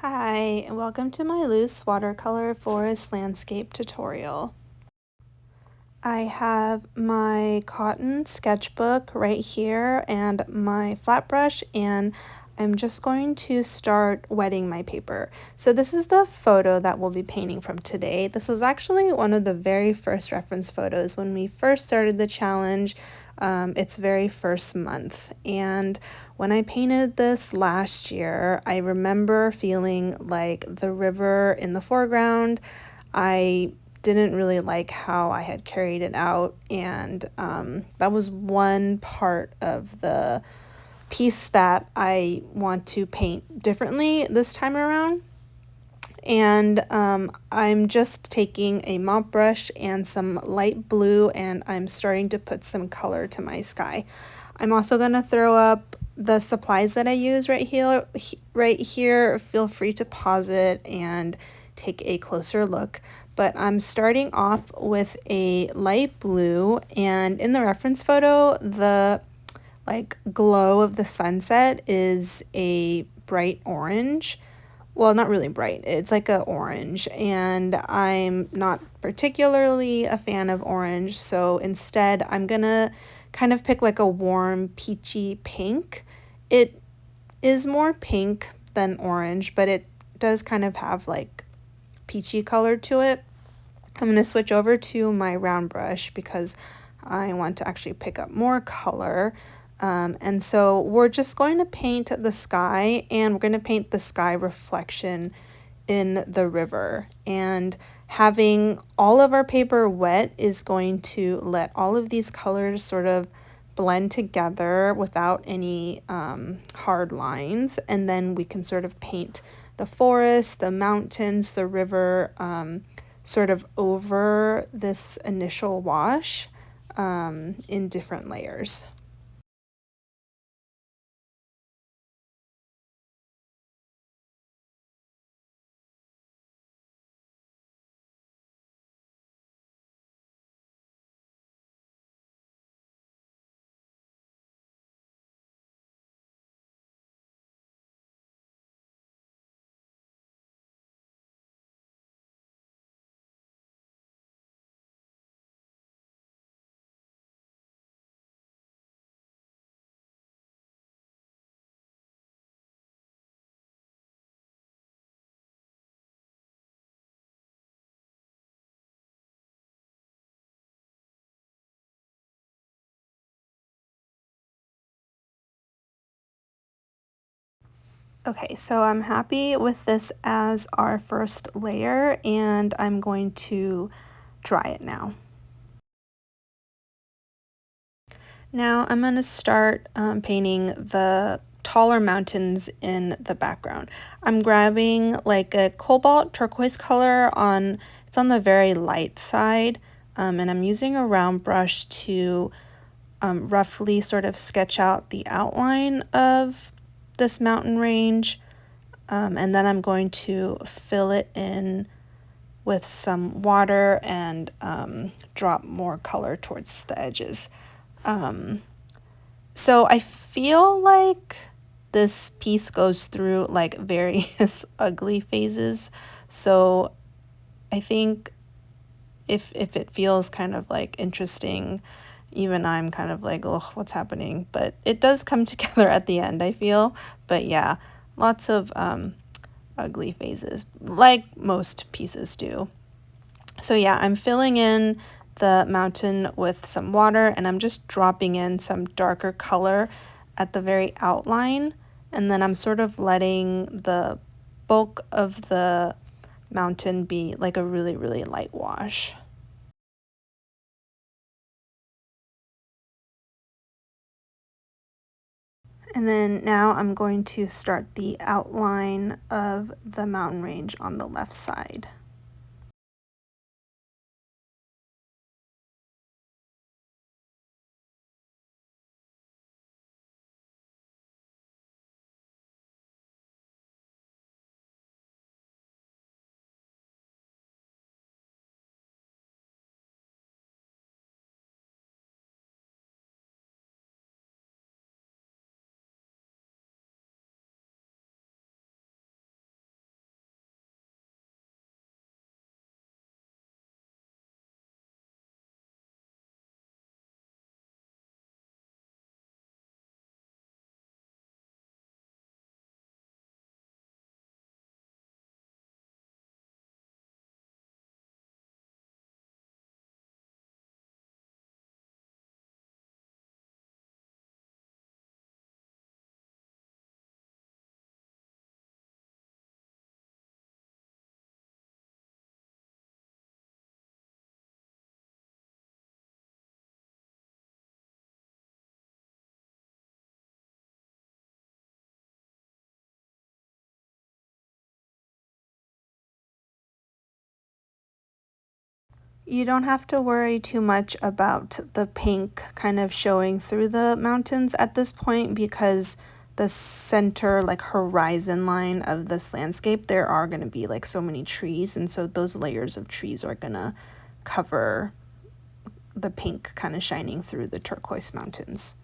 Hi, and welcome to my loose watercolor forest landscape tutorial. I have my cotton sketchbook right here and my flat brush, and I'm just going to start wetting my paper. So this is the photo that we'll be painting from today. This was actually one of the very first reference photos when we first started the challenge, its very first month. And when I painted this last year, I remember feeling like the river in the foreground. I didn't really like how I had carried it out, and that was one part of the piece that I want to paint differently this time around. And I'm just taking a mop brush and some light blue, and I'm starting to put some color to my sky. I'm also going to throw up the supplies that I use right here. Feel free to pause it and take a closer look. But I'm starting off with a light blue, and in the reference photo, the glow of the sunset is a bright orange. Well, not really bright. It's like a orange, and I'm not particularly a fan of orange, so instead I'm gonna kind of pick like a warm peachy pink. It is more pink than orange, but it does kind of have like peachy color to it. I'm gonna switch over to my round brush because I want to actually pick up more color. And so we're just going to paint the sky, and we're going to paint the sky reflection in the river. And having all of our paper wet is going to let all of these colors sort of blend together without any hard lines. And then we can sort of paint the forest, the mountains, the river, sort of over this initial wash in different layers. Okay, so I'm happy with this as our first layer, and I'm going to dry it now. Now I'm going to start painting the taller mountains in the background. I'm grabbing like a cobalt turquoise color it's on the very light side, and I'm using a round brush to roughly sort of sketch out the outline of this mountain range, and then I'm going to fill it in with some water and drop more color towards the edges. So I feel like this piece goes through like various ugly phases. So I think if it feels kind of like interesting, even I'm kind of like, oh, what's happening? But it does come together at the end, I feel. But yeah, lots of ugly phases, like most pieces do. So yeah, I'm filling in the mountain with some water, and I'm just dropping in some darker color at the very outline, and then I'm sort of letting the bulk of the mountain be like a really, really light wash. And then now I'm going to start the outline of the mountain range on the left side. You don't have to worry too much about the pink kind of showing through the mountains at this point because the center like horizon line of this landscape, there are going to be like so many trees, and so those layers of trees are going to cover the pink kind of shining through the turquoise mountains.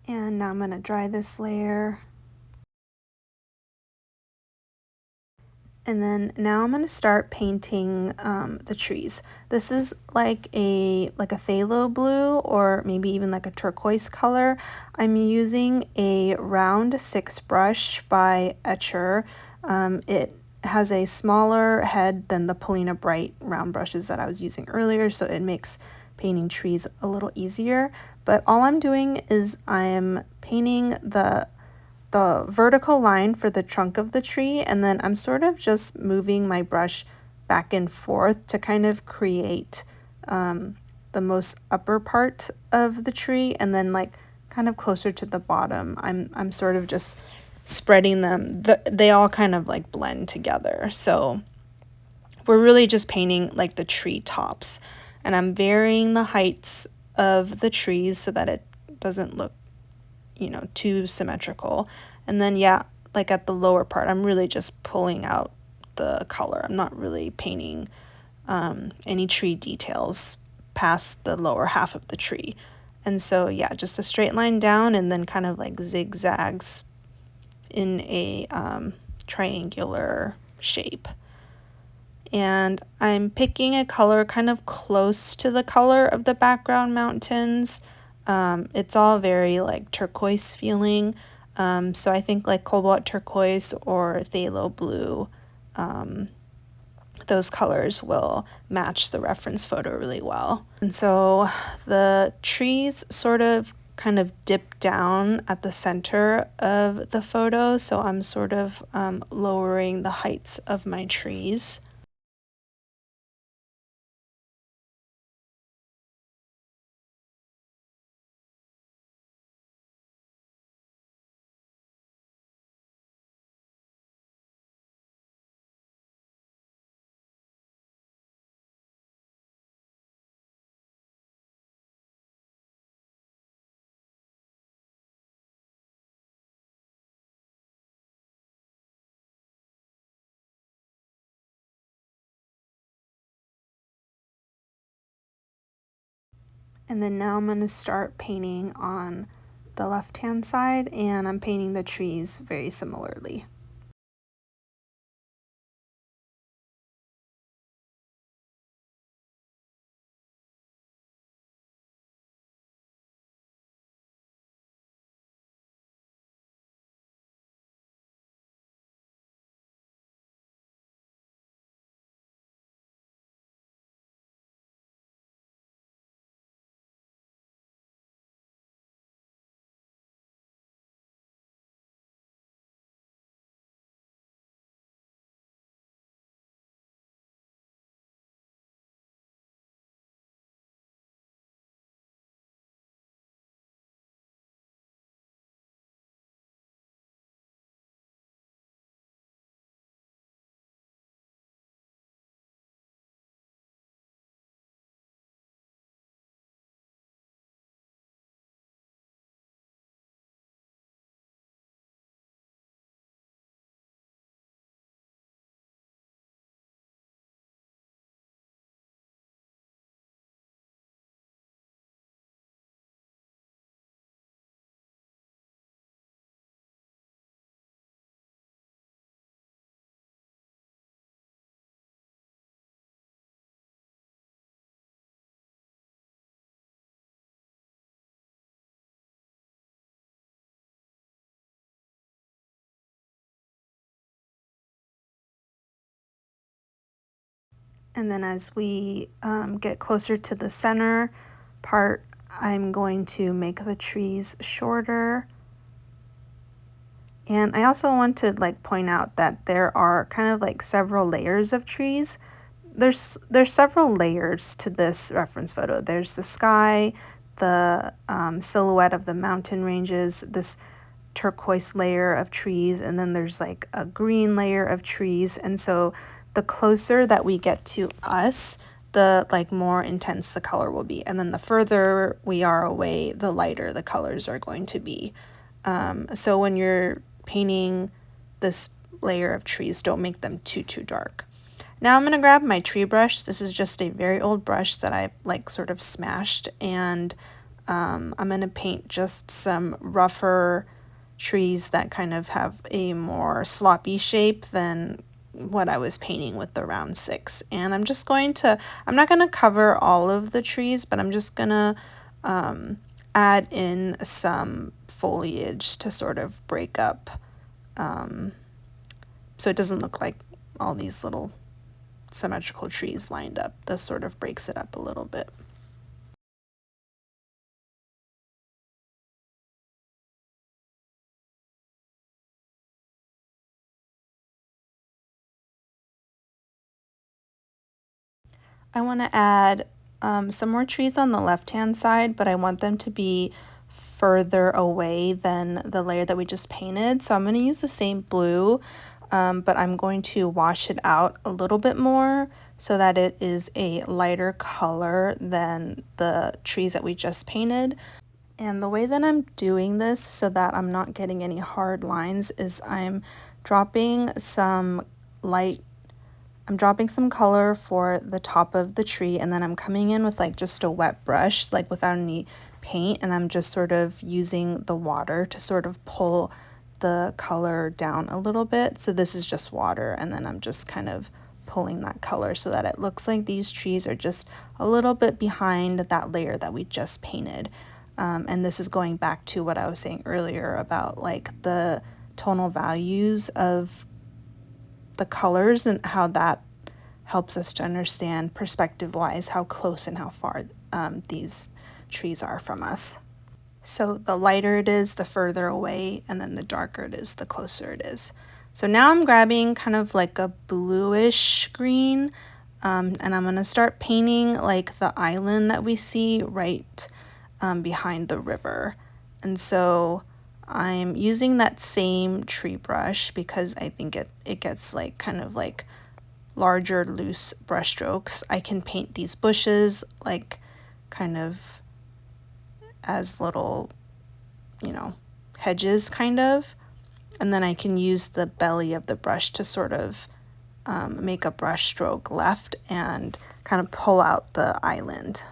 And now I'm going to dry this layer. And then now I'm gonna start painting the trees. This is like a phthalo blue or maybe even like a turquoise color. I'm using a round 6 brush by Etcher. It has a smaller head than the Polina Bright round brushes that I was using earlier, so it makes painting trees a little easier. But all I'm doing is I'm painting the vertical line for the trunk of the tree, and then I'm sort of just moving my brush back and forth to kind of create the most upper part of the tree, and then like kind of closer to the bottom I'm sort of just spreading them. They all kind of like blend together, so we're really just painting like the tree tops, and I'm varying the heights of the trees so that it doesn't look too symmetrical. And then, yeah, like at the lower part, I'm really just pulling out the color. I'm not really painting any tree details past the lower half of the tree. And so, yeah, just a straight line down and then kind of like zigzags in a triangular shape. And I'm picking a color kind of close to the color of the background mountains. It's all very like turquoise feeling. So I think like cobalt turquoise or phthalo blue, those colors will match the reference photo really well. And so the trees sort of kind of dip down at the center of the photo, so I'm sort of lowering the heights of my trees. And then now I'm going to start painting on the left-hand side, and I'm painting the trees very similarly. And then as we get closer to the center part, I'm going to make the trees shorter. And I also want to like point out that there are kind of like several layers of trees. There's several layers to this reference photo. There's the sky, the silhouette of the mountain ranges, this turquoise layer of trees, and then there's like a green layer of trees. And so the closer that we get to us, the like more intense the color will be. And then the further we are away, the lighter the colors are going to be. So when you're painting this layer of trees, don't make them too dark. Now I'm going to grab my tree brush. This is just a very old brush that I like sort of smashed, and I'm going to paint just some rougher trees that kind of have a more sloppy shape than what I was painting with the round 6. And I'm not going to cover all of the trees, but I'm just going to add in some foliage to sort of break up, so it doesn't look like all these little symmetrical trees lined up. This sort of breaks it up a little bit. I want to add some more trees on the left-hand side, but I want them to be further away than the layer that we just painted. So I'm going to use the same blue, but I'm going to wash it out a little bit more so that it is a lighter color than the trees that we just painted. And the way that I'm doing this so that I'm not getting any hard lines is dropping some light I'm dropping some color for the top of the tree, and then I'm coming in with like just a wet brush, like without any paint, and I'm just sort of using the water to sort of pull the color down a little bit. So this is just water, and then I'm just kind of pulling that color so that it looks like these trees are just a little bit behind that layer that we just painted. And this is going back to what I was saying earlier about like the tonal values of the colors and how that helps us to understand perspective wise how close and how far these trees are from us. So the lighter it is, the further away, and then the darker it is, the closer it is. So now I'm grabbing kind of like a bluish green, and I'm going to start painting like the island that we see right behind the river. And so I'm using that same tree brush because I think it gets like kind of like larger loose brush strokes. I can paint these bushes like kind of as little, hedges kind of. And then I can use the belly of the brush to sort of make a brush stroke left and kind of pull out the island.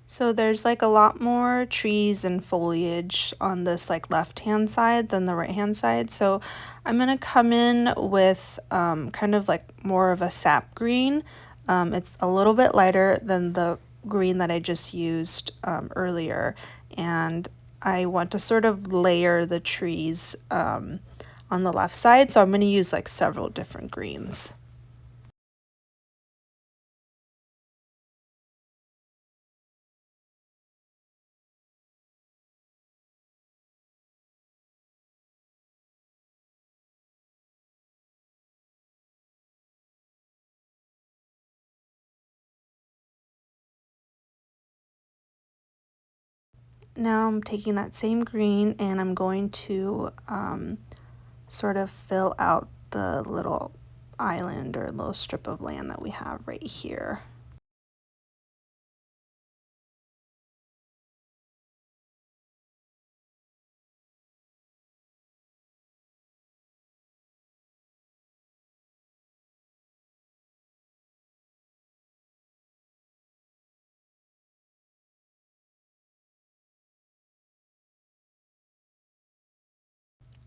So there's like a lot more trees and foliage on this like left hand side than the right hand side. So I'm gonna come in with kind of like more of a sap green. It's a little bit lighter than the green that I just used earlier, and I want to sort of layer the trees on the left side. So I'm gonna use like several different greens. Now I'm taking that same green and I'm going to sort of fill out the little island or little strip of land that we have right here.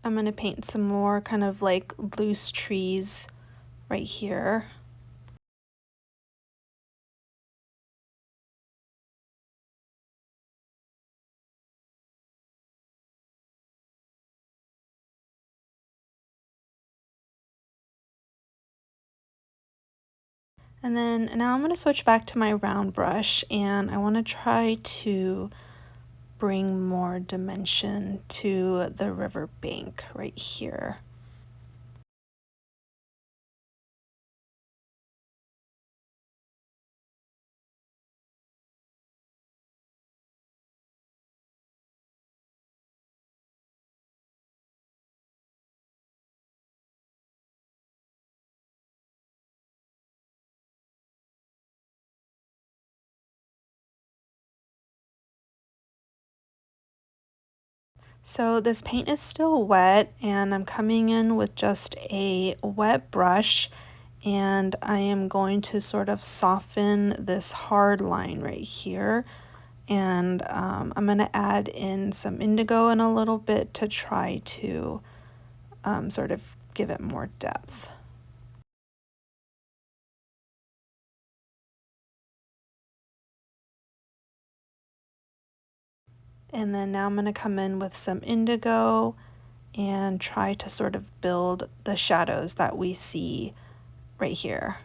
I'm going to paint some more kind of like loose trees right here. And then now I'm going to switch back to my round brush, and I want to try to bring more dimension to the river bank right here. So this paint is still wet, and I'm coming in with just a wet brush, and I am going to sort of soften this hard line right here. And I'm going to add in some indigo in a little bit to try to sort of give it more depth. And then now I'm going to come in with some indigo and try to sort of build the shadows that we see right here.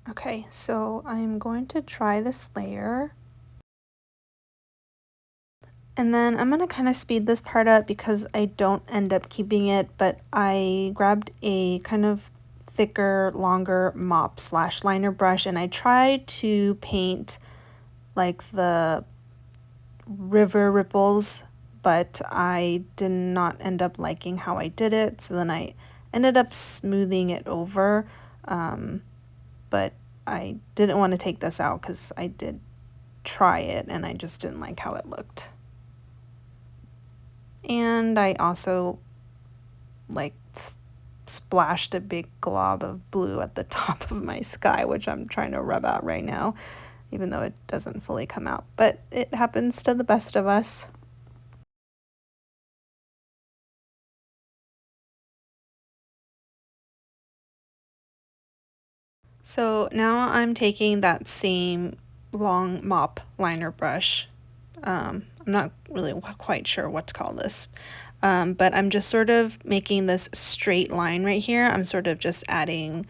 Okay, so I'm going to try this layer. And then I'm going to kind of speed this part up because I don't end up keeping it, but I grabbed a kind of thicker, longer mop / liner brush, and I tried to paint like the river ripples, but I did not end up liking how I did it, so then I ended up smoothing it over, but I didn't want to take this out because I did try it and I just didn't like how it looked. And I also like splashed a big glob of blue at the top of my sky, which I'm trying to rub out right now, even though it doesn't fully come out, but it happens to the best of us. So now I'm taking that same long mop liner brush. I'm not really quite sure what to call this, but I'm just sort of making this straight line right here. I'm sort of just adding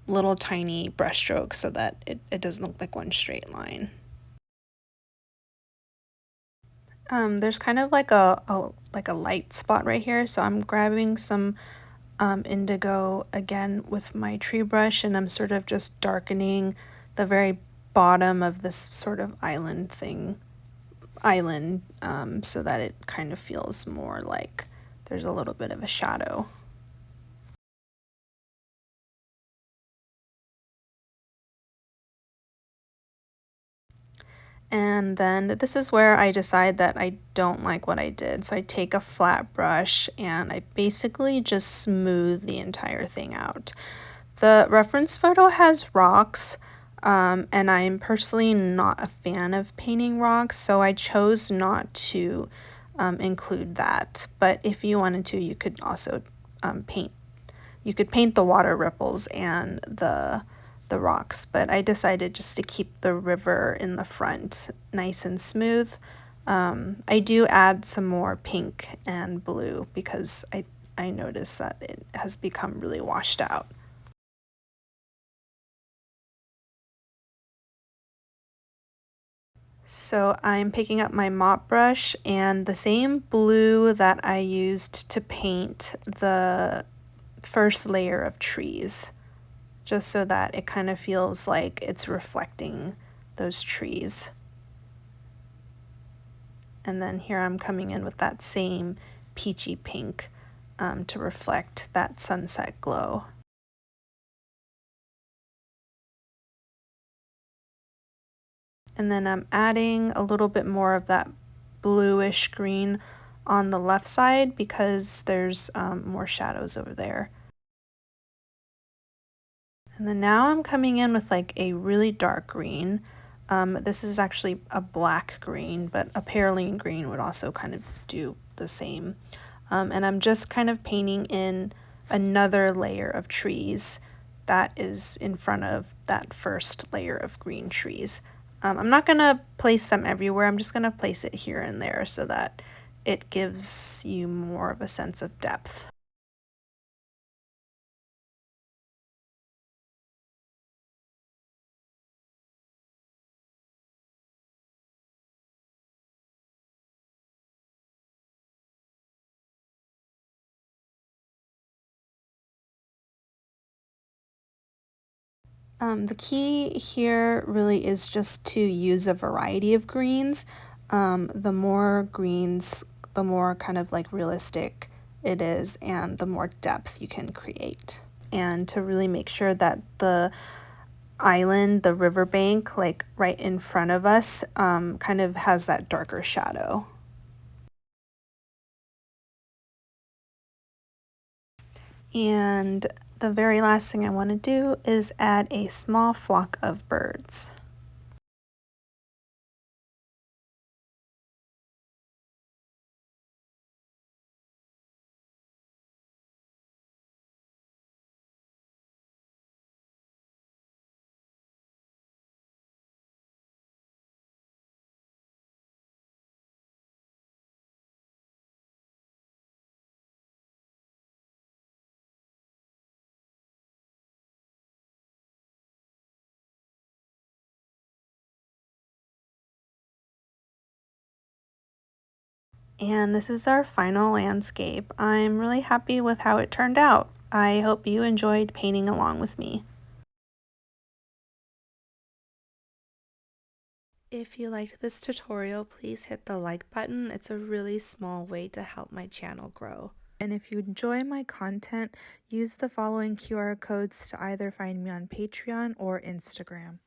little tiny brush strokes so that it doesn't look like one straight line. There's kind of like a light spot right here, so I'm grabbing some indigo again with my tree brush, and I'm sort of just darkening the very bottom of this sort of island so that it kind of feels more like there's a little bit of a shadow. And then this is where I decide that I don't like what I did. So I take a flat brush and I basically just smooth the entire thing out. The reference photo has rocks, and I'm personally not a fan of painting rocks, so I chose not to include that. But if you wanted to, you could also paint the water ripples and the rocks, but I decided just to keep the river in the front nice and smooth. I do add some more pink and blue because I noticed that it has become really washed out. So I'm picking up my mop brush and the same blue that I used to paint the first layer of trees. just so that it kind of feels like it's reflecting those trees. And then here I'm coming in with that same peachy pink to reflect that sunset glow. And then I'm adding a little bit more of that bluish green on the left side because there's more shadows over there. And then now I'm coming in with like a really dark green. This is actually a black green, but a perylene green would also kind of do the same. And I'm just kind of painting in another layer of trees that is in front of that first layer of green trees. I'm not going to place them everywhere. I'm just going to place it here and there so that it gives you more of a sense of depth. The key here really is just to use a variety of greens. The more greens, the more kind of like realistic it is and the more depth you can create. And to really make sure that the island, the riverbank, like right in front of us, kind of has that darker shadow. And the very last thing I want to do is add a small flock of birds. And this is our final landscape. I'm really happy with how it turned out. I hope you enjoyed painting along with me. If you liked this tutorial, please hit the like button. It's a really small way to help my channel grow. And if you enjoy my content, use the following QR codes to either find me on Patreon or Instagram.